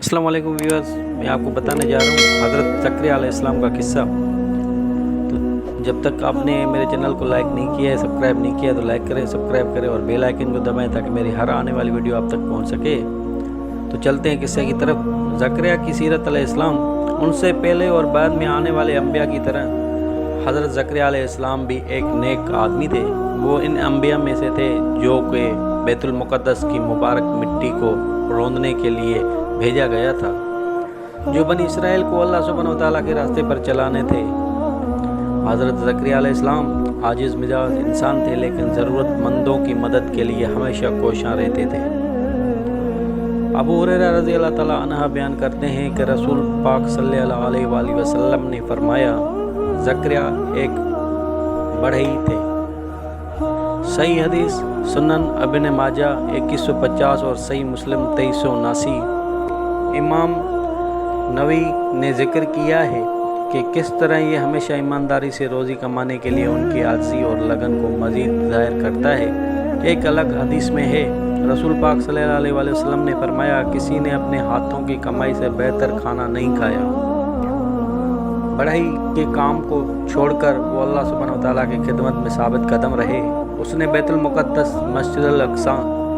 अस्सलाम वालेकुम व्यूअर्स, मैं आपको बताने जा रहा हूँ हज़रत ज़करिया अलैहिस्सलाम का किस्सा। तो जब तक आपने मेरे चैनल को लाइक नहीं किया है, सब्सक्राइब नहीं किया है, तो लाइक करें, सब्सक्राइब करें और बेल आइकन को दबाएं ताकि मेरी हर आने वाली वीडियो आप तक पहुँच सके। तो चलते हैं किस्से की तरफ। ज़करिया की सीरत अलैहिस्सलाम उनसे पहले और बाद में आने वाले अम्बिया की तरह हज़रत ज़करिया अलैहिस्सलाम भी एक नेक आदमी थे। वो इन अम्बिया में से थे जो कि बैतुल मुक़द्दस की मुबारक मिट्टी को रौंदने के लिए भेजा गया था, जो बनी इसराइल को अल्लाह सुब्हानहू व तआला के रास्ते पर चलाने थे। हज़रत ज़करिया अलैहिस्सलाम आजिज़ मिजाज इंसान थे, लेकिन ज़रूरतमंदों की मदद के लिए हमेशा कोशां रहते थे। अबू हुरैरा रज़ी अल्लाह तआला अन्हु बयान करते हैं कि रसूल पाक सल्लल्लाहु अलैहि वसल्लम ने फरमाया, ज़करिया एक बढ़ई थे। सही हदीस सुनन इब्न माजा 2150 और सही मुस्लिम 2379। इमाम नवी ने जिक्र किया है कि किस तरह ये हमेशा ईमानदारी से रोज़ी कमाने के लिए उनकी आजिज़ी और लगन को मज़ीद ज़ाहिर करता है। एक अलग हदीस में है, रसूल पाक सल्लल्लाहु अलैहि वसल्लम ने फरमाया, किसी ने अपने हाथों की कमाई से बेहतर खाना नहीं खाया। बढ़ई के काम को छोड़कर वो अल्लाह सुब्हानहू व तआला की खिदमत में साबित कदम रहे। उसने बैतुल मुक़द्दस मस्जिद अल अक़सा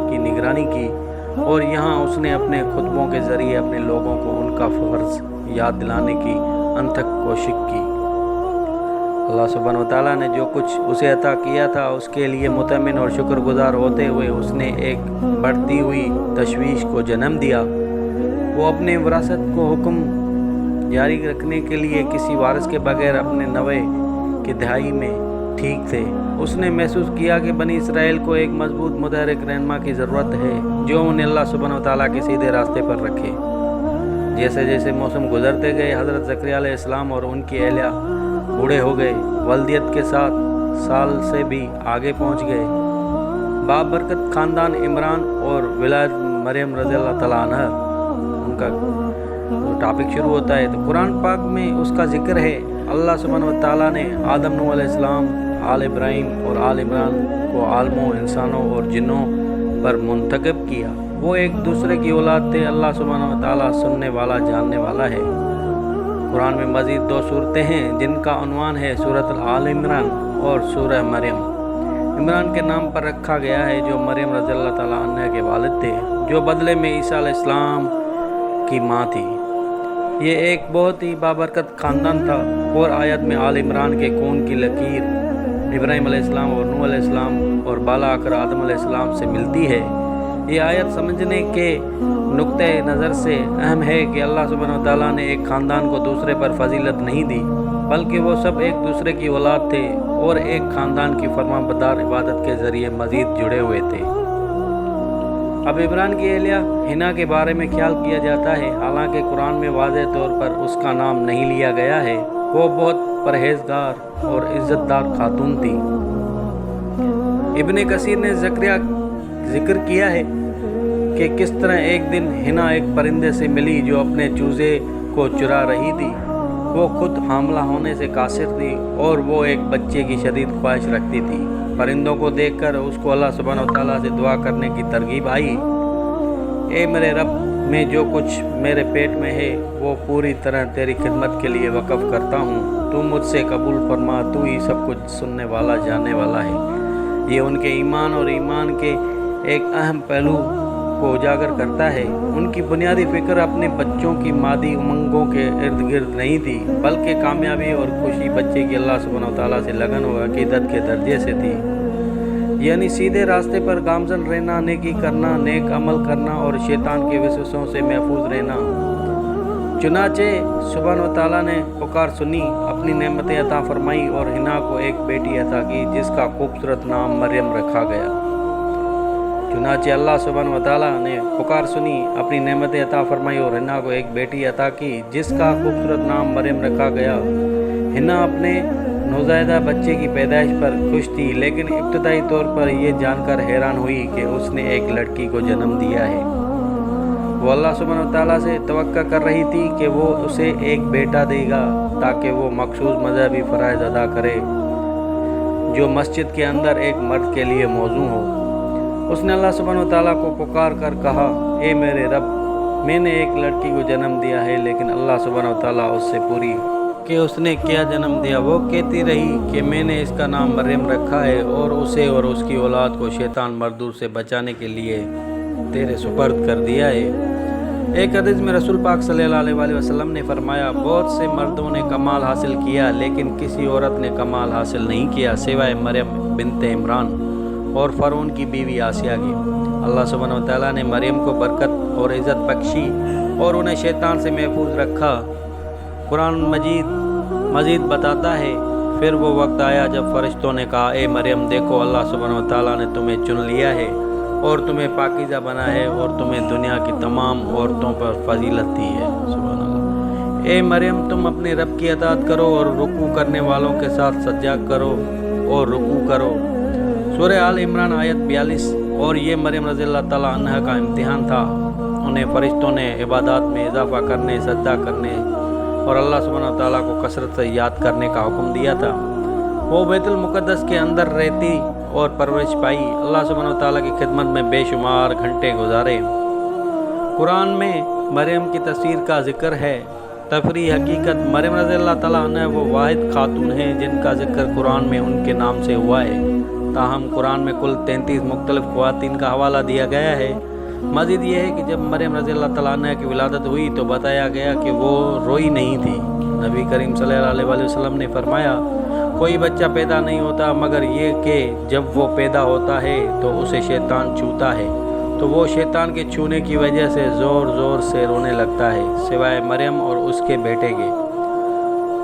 की निगरानी की और यहाँ उसने अपने खुतबों के ज़रिए अपने लोगों को उनका फ़र्ज़ याद दिलाने की अनथक कोशिश की। अल्लाह सुब्हानहू व तआला ने जो कुछ उसे अता किया था उसके लिए मुतमिन और शुक्रगुज़ार होते हुए उसने एक बढ़ती हुई तशवीश को जन्म दिया। वो अपने विरासत को हुक्म जारी रखने के लिए किसी वारिस के बगैर अपने नवे की दहाई में ठीक थे। उसने महसूस किया कि बनी इसराइल को एक मजबूत मुतहरिक रहनुमा की ज़रूरत है जो उन्हें अल्लाह सुब्हानहू व तआला के सीधे रास्ते पर रखे। जैसे जैसे मौसम गुजरते गए, हज़रत ज़करिया अलैहिस्सलाम और उनकी अहलिया बूढ़े हो गए, वल्दियत के साथ साल से भी आगे पहुँच गए। बाबरकत ख़ानदान इमरान और विलायत मरियम रज़ी अल्लाह तआला अन्हा उनका टॉपिक शुरू होता है। तो कुरान पाक में उसका जिक्र है। अल्लाह सुब्हानहू व तआला ने आदम नूह अलैहिस्सलाम, आल इब्राहीम और आल इमरान को आलमों, इंसानों और जिन्नों पर मुंतखब किया। वो एक दूसरे की औलाद थे। अल्लाह सुब्हानहू व तआला सुनने वाला, जानने वाला है। कुरान में मज़ीद 2 सूरतें हैं जिनका उन्वान है सूरत आल इमरान और सूरह मरियम। इमरान के नाम पर रखा गया है जो मरियम रज़ी अल्लाह तआला अन्हा के वालिद थे, जो बदले में ईसा अलैहिस्सलाम की माँ थी। ये एक बहुत ही बाबरकत ख़ानदान था। और आयत में आल इमरान के खून की लकीर इब्राहीम अलैहिस्सलाम और नूह अलैहिस्सलाम और बाला आकर आदम अलैहिस्सलाम से मिलती है। ये आयत समझने के नुक्ते नज़र से अहम है कि अल्लाह सुब्हानहू व तआला ने एक ख़ानदान को दूसरे पर फजीलत नहीं दी, बल्कि वो सब एक दूसरे की औलाद थे और एक ख़ानदान की फरमाबरदार इबादत के ज़रिए मज़ीद जुड़े हुए थे। अब इमरान की अहलिया हिना के बारे में ख्याल किया जाता है, हालांकि कुरान में वाज़ेह तौर पर उसका नाम नहीं लिया गया है। वो बहुत परहेजगार और इज़्ज़तदार खातून थी। इब्ने कसीर ने जिक्र किया है कि किस तरह एक दिन हिना एक परिंदे से मिली जो अपने चूज़े को चुरा रही थी। वो खुद हामला होने से कासिर थी और वो एक बच्चे की शदीद ख्वाहिश रखती थी। परिंदों को देखकर उसको अल्लाह सुब्हानहू व तआला से दुआ करने की तरगीब आई। ए मेरे रब, में जो कुछ मेरे पेट में है वो पूरी तरह तेरी खिदमत के लिए वक़फ़ करता हूँ। तू मुझसे कबूल फरमा, तू ही सब कुछ सुनने वाला, जानने वाला है। ये उनके ईमान और ईमान के एक अहम पहलू को उजागर करता है। उनकी बुनियादी फ़िक्र अपने बच्चों की मादी उमंगों के इर्द गिर्द नहीं थी, बल्कि कामयाबी और खुशी बच्चे की अल्लाह सुब्हानहू व तआला से लगन और अक़ीदत के दर्जे से थी। यानी सीधे रास्ते पर गामज़न रहना, नेकी करना, नेक अमल करना और शैतान के वसवसों से महफूज रहना। चुनाचे सुब्हानहू व तआला ने पुकार सुनी, अपनी नेमतें अता फरमाई और हिना को एक बेटी अता की जिसका खूबसूरत नाम मरियम रखा गया। चुनाचे अल्लाह सुब्हानहू व तआला ने पुकार सुनी, अपनी नेमतें अता फरमाई और हिना को एक बेटी अता की जिसका खूबसूरत नाम मरियम रखा गया। हिना अपने नौज़ायदा बच्चे की पैदाइश पर खुश थी, लेकिन इब्तदाई तौर पर यह जानकर हैरान हुई कि उसने एक लड़की को जन्म दिया है। वो अल्लाह सुब्हानहू व तआला से तवक्का कर रही थी कि वो उसे एक बेटा देगा ताकि वो मखसूस मजहबी फ़राइज़ अदा करे जो मस्जिद के अंदर एक मर्द के लिए मौजू हो। उसने अल्लाह सुब्हानहू व तआला को पुकार कर कहा, ए मेरे रब, میں نے ایک لڑکی کو جنم دیا ہے لیکن اللہ سبحانہ و تعالیٰ اس سے پوری کہ اس نے کیا جنم دیا۔ وہ کہتی رہی کہ میں نے اس کا نام مریم رکھا ہے اور اسے اور اس کی اولاد کو شیطان مردود سے بچانے کے لیے تیرے سپرد کر دیا ہے۔ ایک حدیث میں رسول پاک صلی اللہ علیہ وآلہ وسلم نے فرمایا، بہت سے مردوں نے کمال حاصل کیا لیکن کسی عورت نے کمال حاصل نہیں کیا سوائے مریم بنت عمران اور فرعون کی بیوی آسیہ کی۔ اللہ سبحانہ و تعالیٰ نے مریم کو برکت اور عزت بخشی اور انہیں شیطان سے محفوظ رکھا۔ قرآن مزید بتاتا ہے، پھر وہ وقت آیا جب فرشتوں نے کہا، اے مریم دیکھو اللہ سبحانہ و تعالیٰ نے تمہیں چن لیا ہے اور تمہیں پاکیزہ بنا ہے اور تمہیں دنیا کی تمام عورتوں پر فضیلت دی ہے۔ سبحان اللہ۔ اے مریم تم اپنے رب کی اطاعت کرو اور رکوع کرنے والوں کے ساتھ سجدہ کرو اور رکوع کرو۔ سورہ آل عمران آیت 42۔ اور یہ مریم رضی اللہ تعالیٰ عنہ کا امتحان تھا۔ انہیں فرشتوں نے عبادات میں اضافہ کرنے، سجدہ کرنے اور اللہ سبحانہ و تعالیٰ کو کثرت سے یاد کرنے کا حکم دیا تھا۔ وہ بیت المقدس کے اندر رہتی اور پرورش پائی، اللہ سبحانہ و تعالیٰ کی خدمت میں بے شمار گھنٹے گزارے۔ قرآن میں مریم کی تصویر کا ذکر ہے۔ تفریح حقیقت، مریم رضی اللہ تعالیٰ عنہ وہ واحد خاتون ہیں جن کا ذکر قرآن میں ان کے نام سے ہوا ہے۔ تاہم قرآن میں کل 33 مختلف خواتین کا حوالہ دیا گیا ہے۔ مزید یہ ہے کہ جب مریم رضی اللہ تعالیٰ عنہ کی ولادت ہوئی تو بتایا گیا کہ وہ روئی نہیں تھی۔ نبی کریم صلی اللہ علیہ وآلہ وسلم نے فرمایا، کوئی بچہ پیدا نہیں ہوتا مگر یہ کہ جب وہ پیدا ہوتا ہے تو اسے شیطان چھوتا ہے تو وہ شیطان کے چھونے کی وجہ سے زور زور سے رونے لگتا ہے سوائے مریم اور اس کے بیٹے کے۔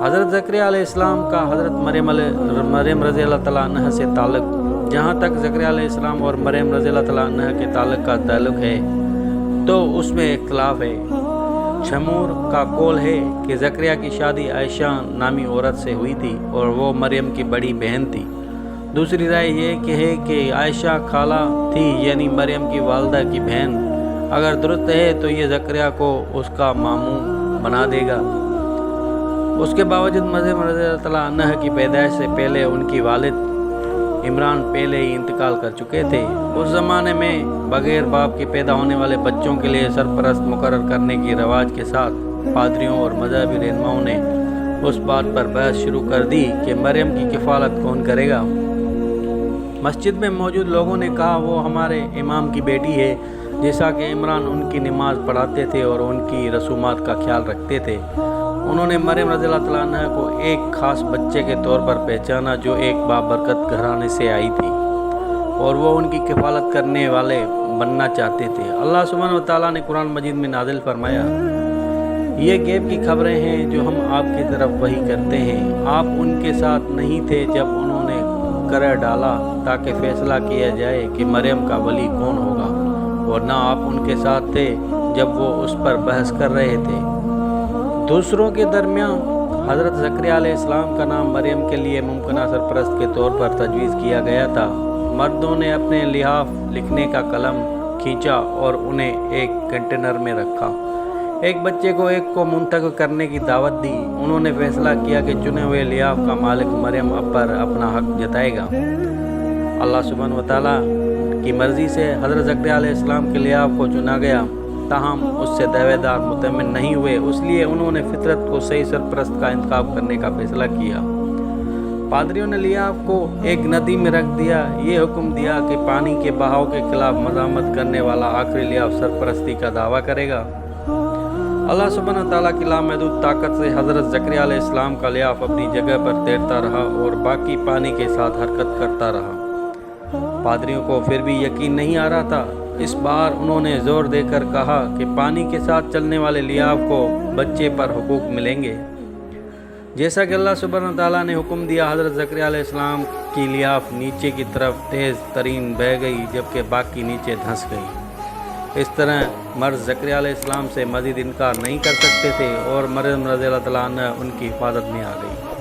حضرت زکریا علیہ السلام کا حضرت مریم رضی اللہ تعالیٰ عنہ سے تعلق، جہاں تک زکریا علیہ السلام اور مریم رضی اللہ تعالیٰ عنہ کے تعلق کا تعلق ہے تو اس میں اختلاف ہے۔ جمہور کا قول ہے کہ زکریا کی شادی عائشہ نامی عورت سے ہوئی تھی اور وہ مریم کی بڑی بہن تھی۔ دوسری رائے یہ ہے کہ عائشہ خالہ تھی یعنی مریم کی والدہ کی بہن۔ اگر درست ہے تو یہ زکریا کو اس کا ماموں بنا دے گا۔ اس کے باوجود مریم رضی اللہ تعالیٰ عنہ کی پیدائش سے پہلے ان کی والد عمران پہلے ہی انتقال کر چکے تھے۔ اس زمانے میں بغیر باپ کے پیدا ہونے والے بچوں کے لیے سرپرست مقرر کرنے کی رواج کے ساتھ پادریوں اور مذہبی رہنماؤں نے اس بات پر بحث شروع کر دی کہ مریم کی کفالت کون کرے گا۔ مسجد میں موجود لوگوں نے کہا وہ ہمارے امام کی بیٹی ہے، جیسا کہ عمران ان کی نماز پڑھاتے تھے اور ان کی رسومات کا خیال رکھتے تھے۔ انہوں نے مریم رضی اللہ تعالیٰ عنہ کو ایک خاص بچے کے طور پر پہچانا جو ایک بابرکت گھرانے سے آئی تھی اور وہ ان کی کفالت کرنے والے بننا چاہتے تھے۔ اللہ سبحانہ و تعالیٰ نے قرآن مجید میں نازل فرمایا، یہ غیب کی خبریں ہیں جو ہم آپ کی طرف وحی کرتے ہیں۔ آپ ان کے ساتھ نہیں تھے جب انہوں نے قرار ڈالا تاکہ فیصلہ کیا جائے کہ مریم کا ولی کون ہوگا، اور نہ آپ ان کے ساتھ تھے جب وہ اس پر بحث کر رہے تھے۔ دوسروں کے درمیان حضرت زکریا علیہ السلام کا نام مریم کے لیے ممکنہ سرپرست کے طور پر تجویز کیا گیا تھا۔ مردوں نے اپنے لحاف لکھنے کا قلم کھینچا اور انہیں ایک کنٹینر میں رکھا۔ ایک بچے کو ایک کو منتخب کرنے کی دعوت دی۔ انہوں نے فیصلہ کیا کہ چنے ہوئے لحاف کا مالک مریم پر اپنا حق جتائے گا۔ اللہ سبحانہ و تعالیٰ کی مرضی سے حضرت زکریا علیہ السلام کے لحاف کو چنا گیا، تاہم اس سے دعوے دار مطمئن نہیں ہوئے، اس لیے انہوں نے فطرت کو صحیح سرپرست کا انتخاب کرنے کا فیصلہ کیا۔ پادریوں نے لحاف کو ایک ندی میں رکھ دیا۔ یہ حکم دیا کہ پانی کے بہاؤ کے خلاف مزاحمت کرنے والا آخری لحاف سرپرستی کا دعویٰ کرے گا۔ اللہ سبحانہ تعالیٰ کی لامحدود طاقت سے حضرت زکریا علیہ السلام کا لحاف اپنی جگہ پر تیرتا رہا اور باقی پانی کے ساتھ حرکت کرتا رہا۔ پادریوں کو پھر بھی یقین نہیں آ رہا تھا۔ اس بار انہوں نے زور دے کر کہا کہ پانی کے ساتھ چلنے والے لحاف کو بچے پر حقوق ملیں گے۔ جیسا کہ اللہ سبحانہ تعالیٰ نے حکم دیا، حضرت زکریا علیہ السلام کی لحاف نیچے کی طرف تیز ترین بہہ گئی جبکہ باقی نیچے دھنس گئی۔ اس طرح مرد زکریا علیہ السلام سے مزید انکار نہیں کر سکتے تھے اور مریم رضی اللہ تعالیٰ عنہ ان کی حفاظت میں آ گئی۔